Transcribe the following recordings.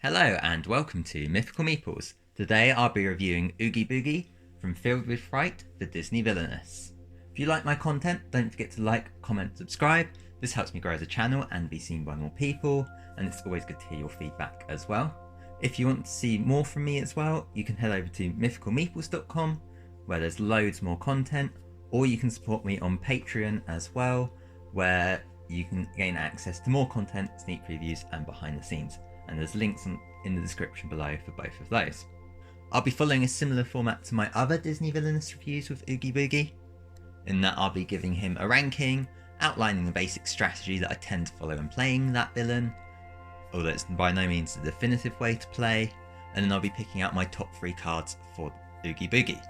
Hello and welcome to Mythical Meeples. Today I'll be reviewing Oogie Boogie from Filled With Fright for Disney Villainous. If you like my content, don't forget to like, comment, subscribe. This helps me grow as a channel and be seen by more people, and it's always good to hear your feedback as well. If you want to see more from me as well, you can head over to mythicalmeeples.com where there's loads more content, or you can support me on Patreon as well, where you can gain access to more content, sneak previews and behind the scenes. And there's links in the description below for both of those. I'll be following a similar format to my other Disney Villainous reviews with Oogie Boogie, in that I'll be giving him a ranking, outlining the basic strategy that I tend to follow when playing that villain, although it's by no means the definitive way to play, and then I'll be picking out my top 3 cards for Oogie Boogie,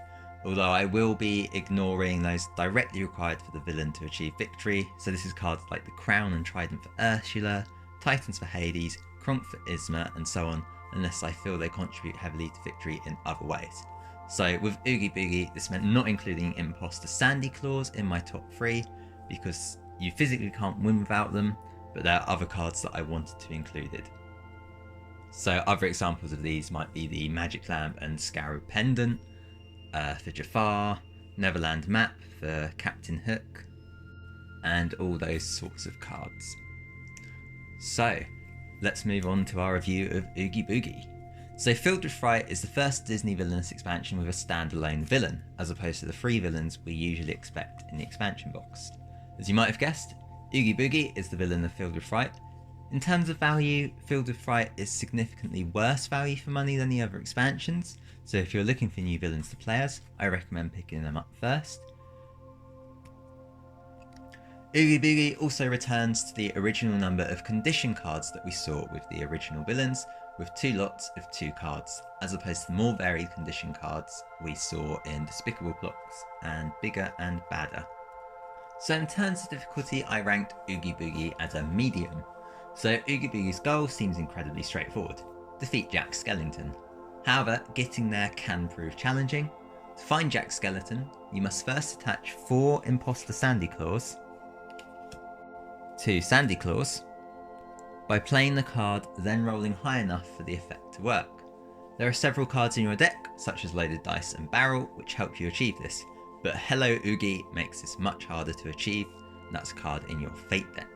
although I will be ignoring those directly required for the villain to achieve victory. So this is cards like the Crown and Trident for Ursula, Titans for Hades, Kronk for Isma, and so on, unless I feel they contribute heavily to victory in other ways. So with Oogie Boogie, this meant not including Imposter Sandy Claws in my top 3, because you physically can't win without them, but there are other cards that I wanted to included. So other examples of these might be the Magic Lamp and Scarab Pendant for Jafar, Neverland Map for Captain Hook, and all those sorts of cards. So let's move on to our review of Oogie Boogie. So Filled With Fright is the first Disney Villainous expansion with a standalone villain, as opposed to the 3 villains we usually expect in the expansion box. As you might have guessed, Oogie Boogie is the villain of Filled With Fright. In terms of value, Filled With Fright is significantly worse value for money than the other expansions, so if you're looking for new villains to play as, I recommend picking them up first. Oogie Boogie also returns to the original number of condition cards that we saw with the original villains, with 2 lots of 2 cards, as opposed to the more varied condition cards we saw in Despicable Blocks and Bigger and Badder. So in terms of difficulty, I ranked Oogie Boogie as a medium. So Oogie Boogie's goal seems incredibly straightforward: defeat Jack Skellington. However, getting there can prove challenging. To find Jack Skellington, you must first attach 4 Imposter Sandy Claws to Sandy Claws by playing the card, then rolling high enough for the effect to work. There are several cards in your deck, such as Loaded Dice and Barrel, which help you achieve this, but Hello Oogie makes this much harder to achieve, and that's a card in your Fate deck.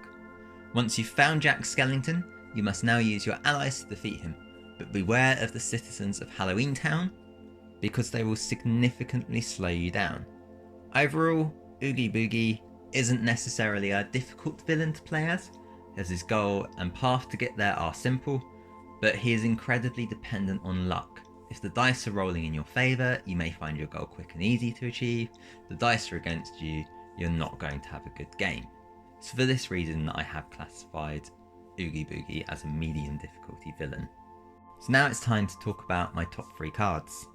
Once you've found Jack Skellington, you must now use your allies to defeat him, but beware of the citizens of Halloween Town, because they will significantly slow you down. Overall, Oogie Boogie isn't necessarily a difficult villain to play as his goal and path to get there are simple, but he is incredibly dependent on luck. If the dice are rolling in your favour, you may find your goal quick and easy to achieve. If the dice are against you, you're not going to have a good game. It's for this reason that I have classified Oogie Boogie as a medium difficulty villain. So now it's time to talk about my top 3 cards.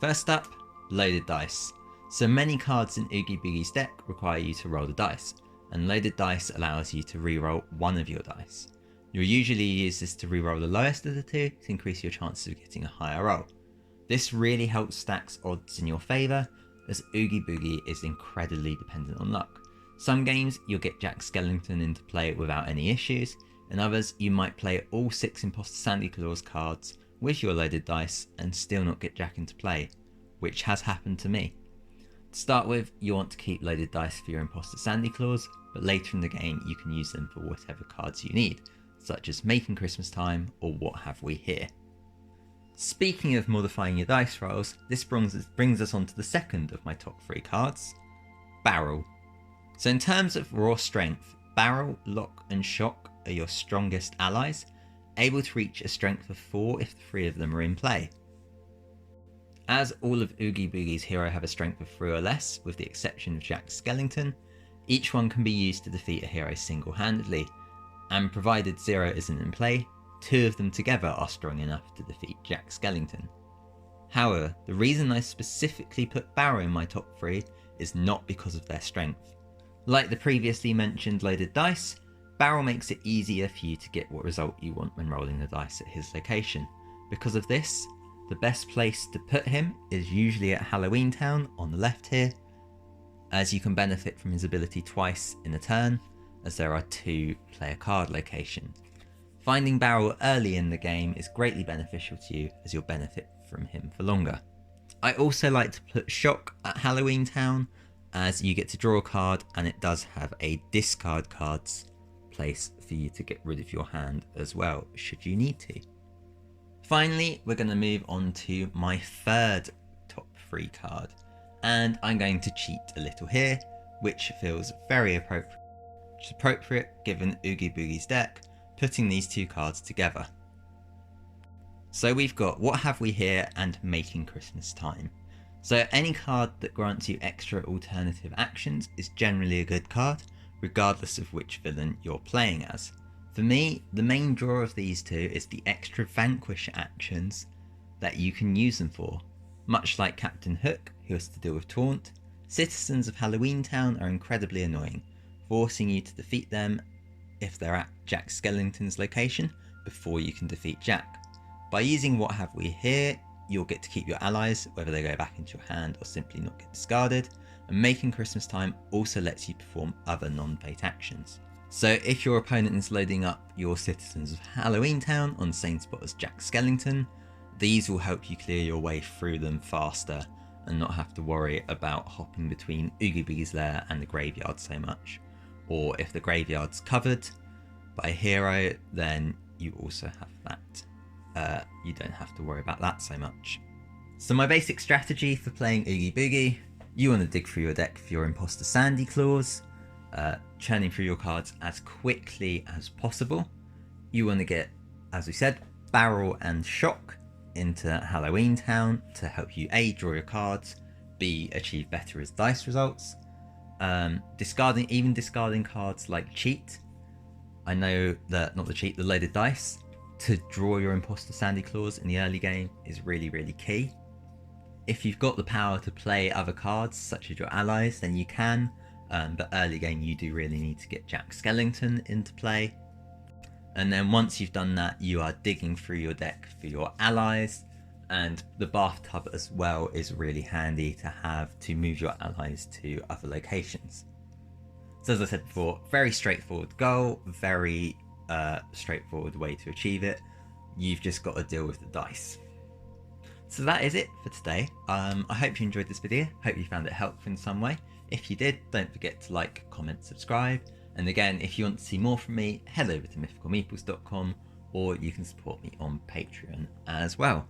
First up, Loaded Dice. So many cards in Oogie Boogie's deck require you to roll the dice, and Loaded Dice allows you to re-roll one of your dice. You'll usually use this to re-roll the lowest of the 2 to increase your chances of getting a higher roll. This really helps stack odds in your favour, as Oogie Boogie is incredibly dependent on luck. Some games you'll get Jack Skellington into play without any issues, in others you might play all 6 Imposter Sandy Claws cards with your Loaded Dice and still not get Jack into play, which has happened to me. To start with, you want to keep Loaded Dice for your Imposter Sandy Claws, but later in the game you can use them for whatever cards you need, such as Making Christmas Time or What Have We Here. Speaking of modifying your dice rolls, this brings us on to the second of my top 3 cards, Barrel. So in terms of raw strength, Barrel, Lock and Shock are your strongest allies, able to reach a strength of 4 if the 3 of them are in play. As all of Oogie Boogie's heroes have a strength of 3 or less, with the exception of Jack Skellington, each one can be used to defeat a hero single-handedly, and provided 0 isn't in play, 2 of them together are strong enough to defeat Jack Skellington. However, the reason I specifically put Barrel in my top 3 is not because of their strength. Like the previously mentioned Loaded Dice, Barrel makes it easier for you to get what result you want when rolling the dice at his location. Because of this, the best place to put him is usually at Halloween Town on the left here, as you can benefit from his ability twice in a turn, as there are 2 player card locations. Finding Barrel early in the game is greatly beneficial to you as you'll benefit from him for longer. I also like to put Shock at Halloween Town, as you get to draw a card and it does have a discard cards place for you to get rid of your hand as well, should you need to. Finally, we're going to move on to my third top 3 card, and I'm going to cheat a little here, which feels very appropriate given Oogie Boogie's deck, putting these 2 cards together. So we've got What Have We Here and Making Christmas Time. So any card that grants you extra alternative actions is generally a good card, regardless of which villain you're playing as. For me, the main draw of these 2 is the extra Vanquish actions that you can use them for. Much like Captain Hook, who has to deal with Taunt, citizens of Halloween Town are incredibly annoying, forcing you to defeat them if they're at Jack Skellington's location before you can defeat Jack. By using What Have We Here, you'll get to keep your allies, whether they go back into your hand or simply not get discarded, and Making Christmas Time also lets you perform other non-fate actions. So if your opponent is loading up your citizens of Halloween Town on the same spot as Jack Skellington, these will help you clear your way through them faster and not have to worry about hopping between Oogie Boogie's lair and the graveyard so much. Or if the graveyard's covered by a hero, then you also have that. You don't have to worry about that so much. So my basic strategy for playing Oogie Boogie, you want to dig through your deck for your Imposter Sandy Claws, churning through your cards as quickly as possible. You want to get, as we said, Barrel and Shock into Halloween Town to help you A, draw your cards, B, achieve better as dice results. Discarding cards like Cheat. I know that, not the cheat, the loaded dice, to draw your Imposter Sandy Claws in the early game is really, really key. If you've got the power to play other cards, such as your allies, then you can, but early game you do really need to get Jack Skellington into play. And then once you've done that, you are digging through your deck for your allies, and the bathtub as well is really handy to have to move your allies to other locations. So as I said before, very straightforward goal, very straightforward way to achieve it. You've just got to deal with the dice. So that is it for today. I hope you enjoyed this video. Hope you found it helpful in some way. If you did, don't forget to like, comment, subscribe. And again, if you want to see more from me, head over to mythicalmeeples.com, or you can support me on Patreon as well.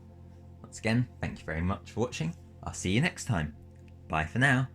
Once again, thank you very much for watching. I'll see you next time. Bye for now.